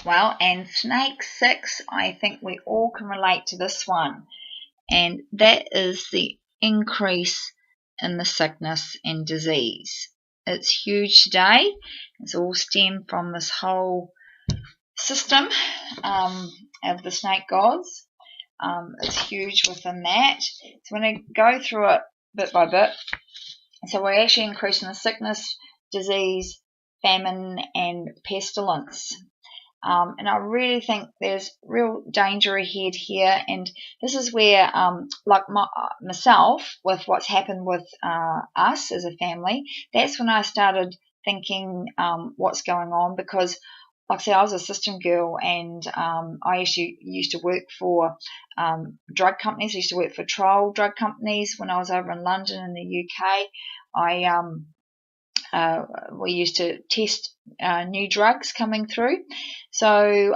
well. And snake 6, I think we all can relate to this one. And that is the increase in the sickness and disease. It's huge today. It's all stemmed from this whole system of the snake gods. It's huge within that. So I'm going to go through it bit by bit. So we're actually increasing the sickness, disease, famine, and pestilence. And I really think there's real danger ahead here. And this is where, like myself, with what's happened with us as a family, that's when I started thinking what's going on, because like I said, I was a system girl, and I actually used to work for drug companies. I used to work for trial drug companies when I was over in London in the UK. We used to test new drugs coming through. So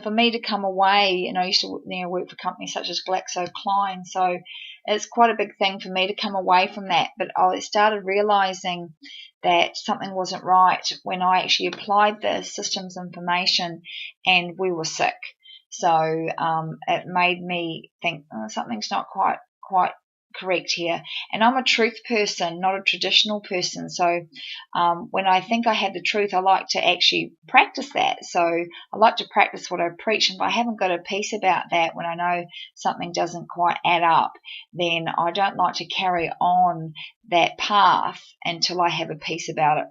for me to come away, and I used to work for companies such as GlaxoSmithKline, so it's quite a big thing for me to come away from that. But I started realizing that something wasn't right when I actually applied the systems information and we were sick. So it made me think, something's not quite correct here. And I'm a truth person, not a traditional person. So when I think I have the truth, I like to actually practice that. So I like to practice what I preach. And if I haven't got a peace about that, when I know something doesn't quite add up, then I don't like to carry on that path until I have a peace about it.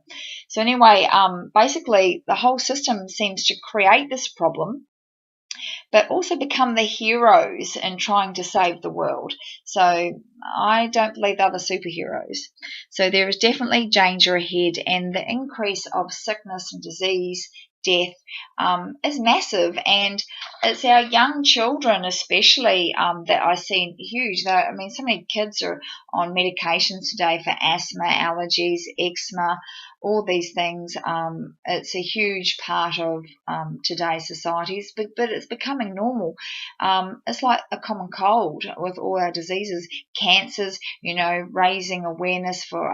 So anyway, basically the whole system seems to create this problem, but also become the heroes in trying to save the world. So I don't believe they're the superheroes. So there is definitely danger ahead, and the increase of sickness and disease, death, is massive. And it's our young children especially that I see huge. I mean, so many kids are on medications today for asthma, allergies, eczema, all these things. It's a huge part of today's societies, but it's becoming normal. It's like a common cold with all our diseases, cancers, raising awareness for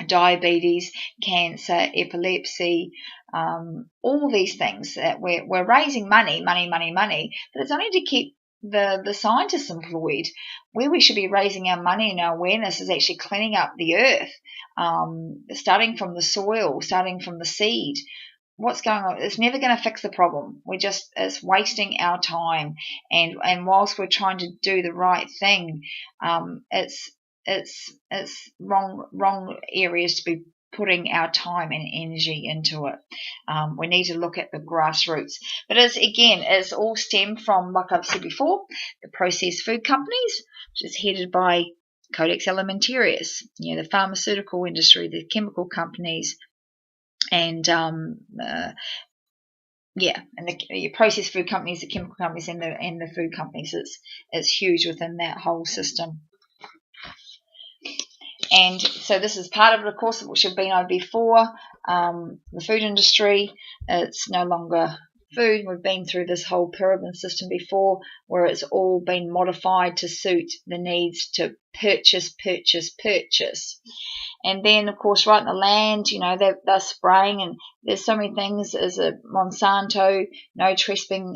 diabetes, cancer, epilepsy, all these things that we're raising money, but it's only to keep the scientists employed. Where we should be raising our money and our awareness is actually cleaning up the earth, starting from the soil, starting from the seed. What's going on? It's never going to fix the problem. It's wasting our time. And whilst we're trying to do the right thing, it's wrong areas to be putting our time and energy into it. We need to look at the grassroots. But it's all stemmed from, like I've said before, the processed food companies, which is headed by Codex Alimentarius, the pharmaceutical industry, the chemical companies, and the processed food companies, the chemical companies, and the food companies. It's huge within that whole system. And so this is part of it, of course, which have been over before. The food industry, it's no longer food. We've been through this whole pyramid system before, where it's all been modified to suit the needs to purchase. And then, of course, right in the land, they're spraying, and there's so many things as a Monsanto, no trespassing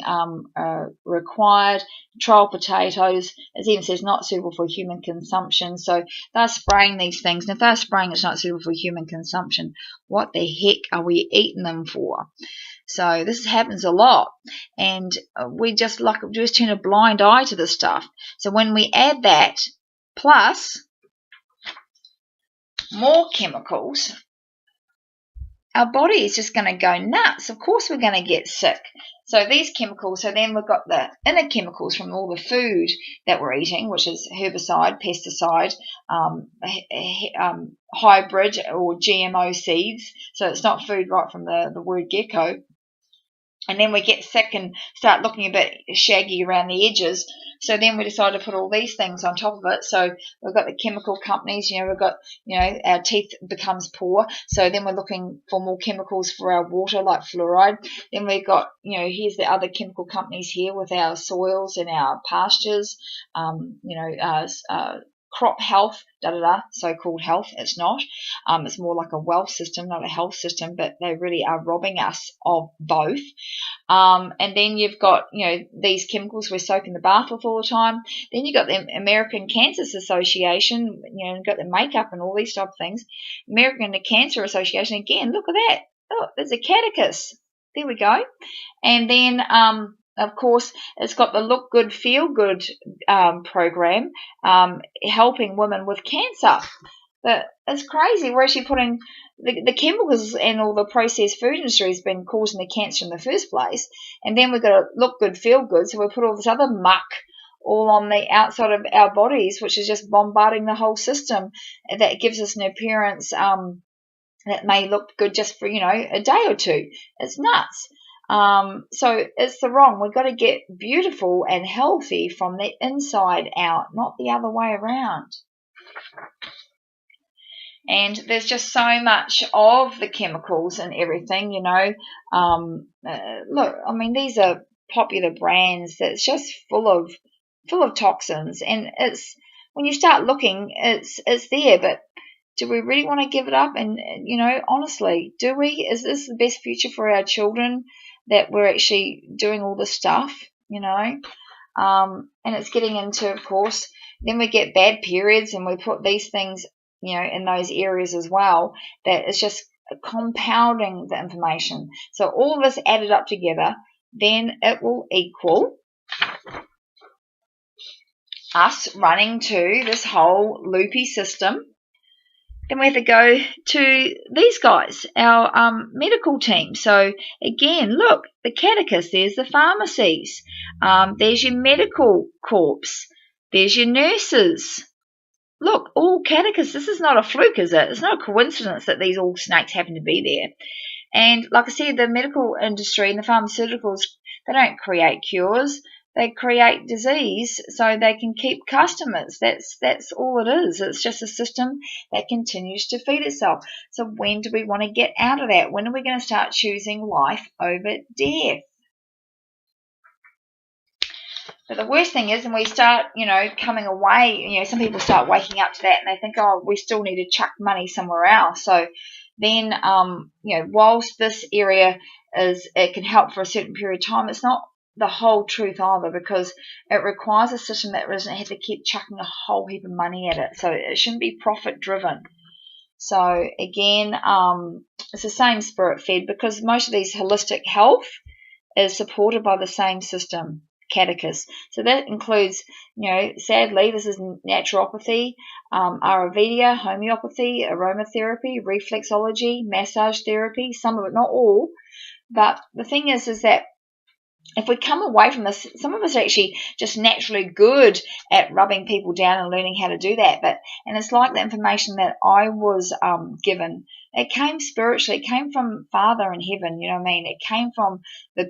required, trial potatoes, it even says not suitable for human consumption. So they're spraying these things, and if they're spraying it's not suitable for human consumption, what the heck are we eating them for? So this happens a lot, and we just turn a blind eye to this stuff. So when we add that, plus more chemicals, our body is just going to go nuts. Of course we're going to get sick. So these chemicals, so then we've got the inner chemicals from all the food that we're eating, which is herbicide, pesticide, hybrid or GMO seeds. So it's not food right from the word get-go. And then we get sick and start looking a bit shaggy around the edges. So then we decide to put all these things on top of it. So we've got the chemical companies, we've got, our teeth becomes poor. So then we're looking for more chemicals for our water, like fluoride. Then we've got, here's the other chemical companies here with our soils and our pastures, crop health, so-called health. It's not. It's more like a wealth system, not a health system, but they really are robbing us of both. And then you've got, these chemicals we're soaking the bath with all the time. Then you've got the American Cancer Association, you've got the makeup and all these type of things. American Cancer Association, again, look at that. Oh, there's a catechist. There we go. And then, of course, it's got the Look Good, Feel Good program, helping women with cancer. But it's crazy. We're actually putting the chemicals and all the processed food industry has been causing the cancer in the first place. And then we've got to look good, feel good. So we put all this other muck all on the outside of our bodies, which is just bombarding the whole system. That gives us an appearance that may look good just for, a day or two. It's nuts. So it's the wrong. We've got to get beautiful and healthy from the inside out, not the other way around. And there's just so much of the chemicals and everything, look, I mean, these are popular brands that's just full of toxins. And it's, when you start looking, it's there, but do we really want to give it up? And, honestly, do we? Is this the best future for our children, that we're actually doing all this stuff, And it's getting into, of course, then we get bad periods and we put these things, in those areas as well, that it's just compounding the information. So all of this added up together, then it will equal us running to this whole loopy system. Then we have to go to these guys, our medical team. So again, look, the catechist, there's the pharmacies, there's your medical corps, there's your nurses. Look, all catechists. This is not a fluke, is it? It's not a coincidence that these all snakes happen to be there. And like I said, the medical industry and the pharmaceuticals, they don't create cures. They create disease so they can keep customers. That's all it is. It's just a system that continues to feed itself. So when do we want to get out of that? When are we going to start choosing life over death? But the worst thing is, and we start, coming away, some people start waking up to that and they think, oh, we still need to chuck money somewhere else. So then, whilst this area it can help for a certain period of time, it's not the whole truth either, because it requires a system that doesn't have to keep chucking a whole heap of money at it. So it shouldn't be profit driven. So again, it's the same spirit fed, because most of these holistic health is supported by the same system, catechist. So that includes, sadly, this is naturopathy, Ayurveda, homeopathy, aromatherapy, reflexology, massage therapy, some of it, not all. But the thing is that if we come away from this, some of us are actually just naturally good at rubbing people down and learning how to do that. And it's like the information that I was given. It came spiritually. It came from Father in heaven. You know what I mean? It came from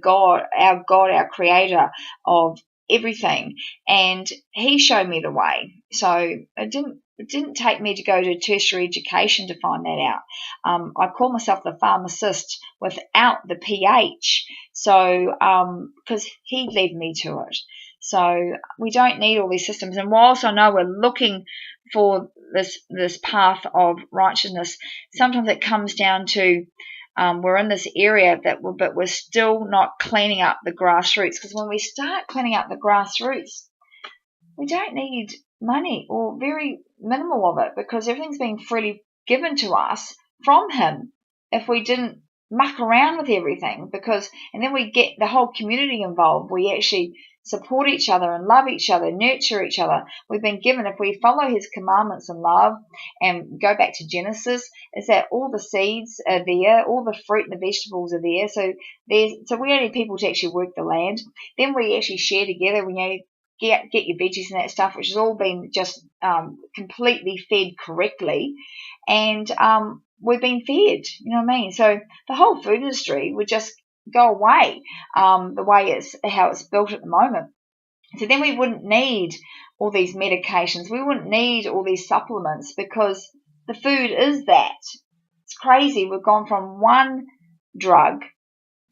God, our Creator of everything, and He showed me the way. So it didn't take me to go to tertiary education to find that out. I call myself the pharmacist without the PH, so because He led me to it. So we don't need all these systems. And whilst I know we're looking for this path of righteousness, sometimes it comes down to we're in this area but we're still not cleaning up the grassroots. Because when we start cleaning up the grassroots, we don't need money, or very minimal of it, because everything's being freely given to us from Him. If we didn't muck around with everything, and then we get the whole community involved, we actually support each other and love each other, nurture each other. We've been given, if we follow His commandments and love and go back to Genesis, is that all the seeds are there, all the fruit and the vegetables are there. So we don't need people to actually work the land. Then we actually share together. Get your veggies and that stuff, which has all been just completely fed correctly, and we've been fed. You know what I mean? So the whole food industry would just go away, the way how it's built at the moment. So then we wouldn't need all these medications. We wouldn't need all these supplements, because the food is that. It's crazy. We've gone from one drug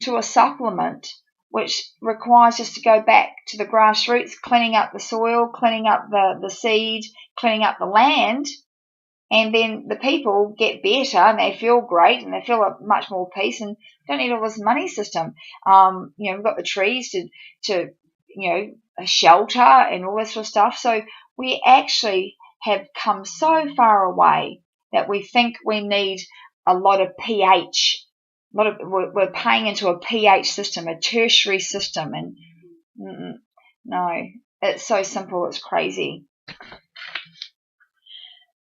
to a supplement which requires us to go back to the grassroots, cleaning up the soil, cleaning up the seed, cleaning up the land, and then the people get better and they feel great and they feel much more peace and don't need all this money system. We've got the trees to shelter and all this sort of stuff. So we actually have come so far away that we think we need a lot of pH. We're paying into a pH system, a tertiary system, and no, it's so simple, it's crazy.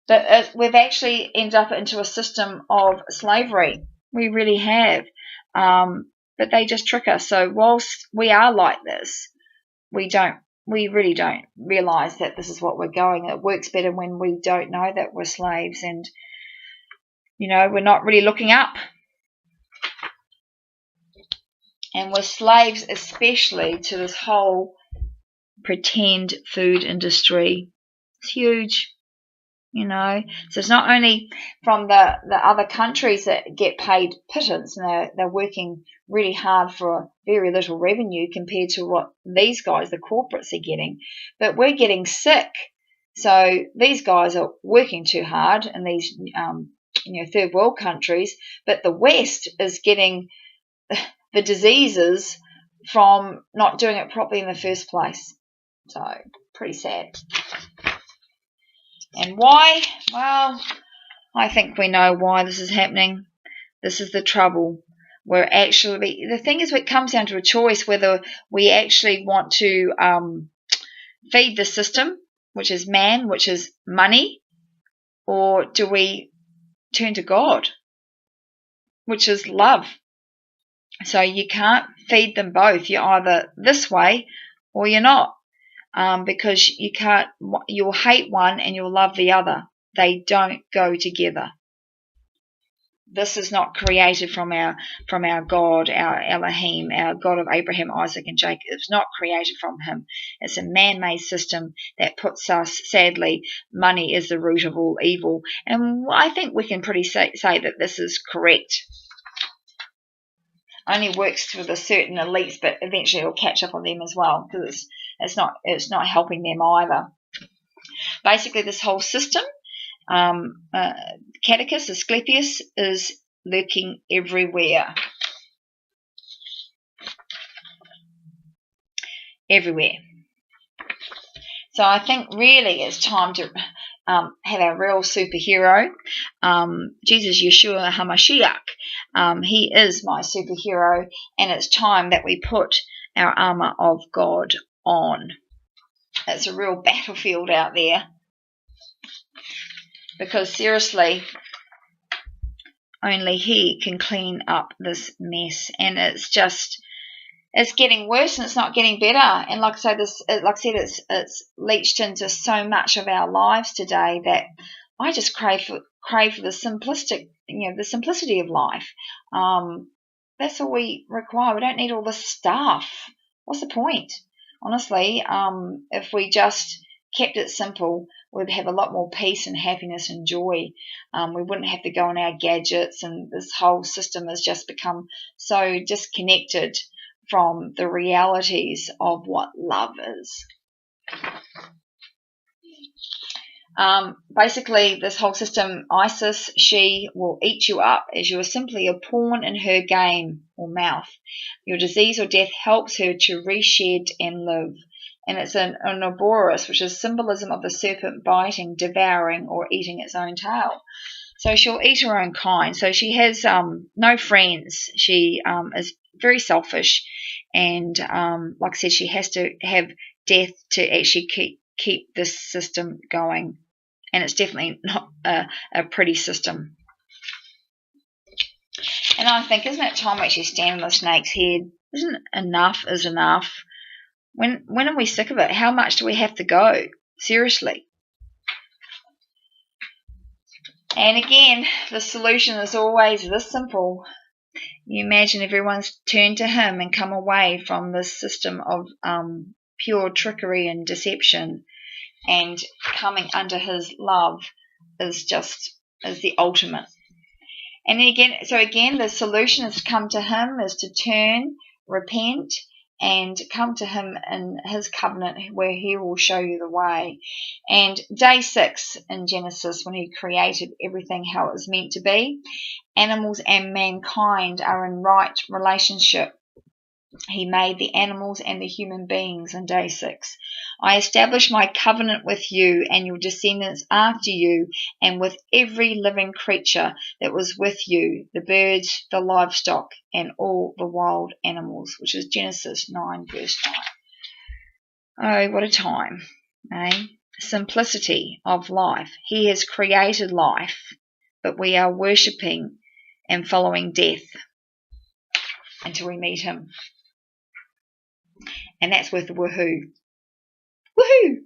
But we've actually ended up into a system of slavery. We really have. But they just trick us. So whilst we are like this, we really don't realise that this is what we're going. It works better when we don't know that we're slaves and, we're not really looking up. And we're slaves especially to this whole pretend food industry. It's huge. So it's not only from the other countries that get paid pittance and they're working really hard for very little revenue compared to what these guys, the corporates, are getting, but we're getting sick. So these guys are working too hard in these third world countries, but the West is getting the diseases from not doing it properly in the first place. So pretty sad. And why? Well, I think we know why this is happening. This is the trouble. The thing is, it comes down to a choice whether we actually want to feed the system, which is man, which is money, or do we turn to God, which is love. So you can't feed them both. You're either this way or you're not. Because you'll hate one and you'll love the other. They don't go together. This is not created from our God, our Elohim, our God of Abraham, Isaac, and Jacob. It's not created from him. It's a man-made system that puts us, sadly, money is the root of all evil. And I think we can pretty say that this is correct. Only works for the certain elites, but eventually it'll catch up on them as well, because it's not helping them either. Basically, this whole system, Catechus, Asclepius, is lurking everywhere. Everywhere. So I think really it's time to have our real superhero, Jesus Yeshua HaMashiach. He is my superhero, and it's time that we put our armour of God on. It's a real battlefield out there, because seriously, only he can clean up this mess, and it's getting worse and it's not getting better. And like I said, it's leached into so much of our lives today that I just crave for the the simplicity of life. That's all we require. We don't need all this stuff. What's the point? Honestly, if we just kept it simple, we'd have a lot more peace and happiness and joy. We wouldn't have to go on our gadgets, and this whole system has just become so disconnected from the realities of what love is. Basically, this whole system, Isis, she will eat you up as you are simply a pawn in her game or mouth. Your disease or death helps her to reshed and live. And it's an Ouroboros, which is symbolism of the serpent biting, devouring, or eating its own tail. So she'll eat her own kind. So she has no friends. She is very selfish. And like I said, she has to have death to actually keep this system going. And it's definitely not a pretty system. And I think, isn't it time we actually stand on the snake's head? Isn't enough is enough? When are we sick of it? How much do we have to go? Seriously. And again, the solution is always this simple. You imagine everyone's turned to him and come away from this system of pure trickery and deception, and coming under his love is the ultimate. And again, the solution is to come to him, is to turn, repent, and come to him in his covenant where he will show you the way. And day 6 in Genesis, when he created everything how it was meant to be, animals and mankind are in right relationship. He made the animals and the human beings in day 6. I establish my covenant with you and your descendants after you, and with every living creature that was with you, the birds, the livestock, and all the wild animals, which is Genesis 9, verse 9. Oh, what a time, eh? Simplicity of life. He has created life, but we are worshipping and following death until we meet him. And that's worth a woohoo. Woohoo!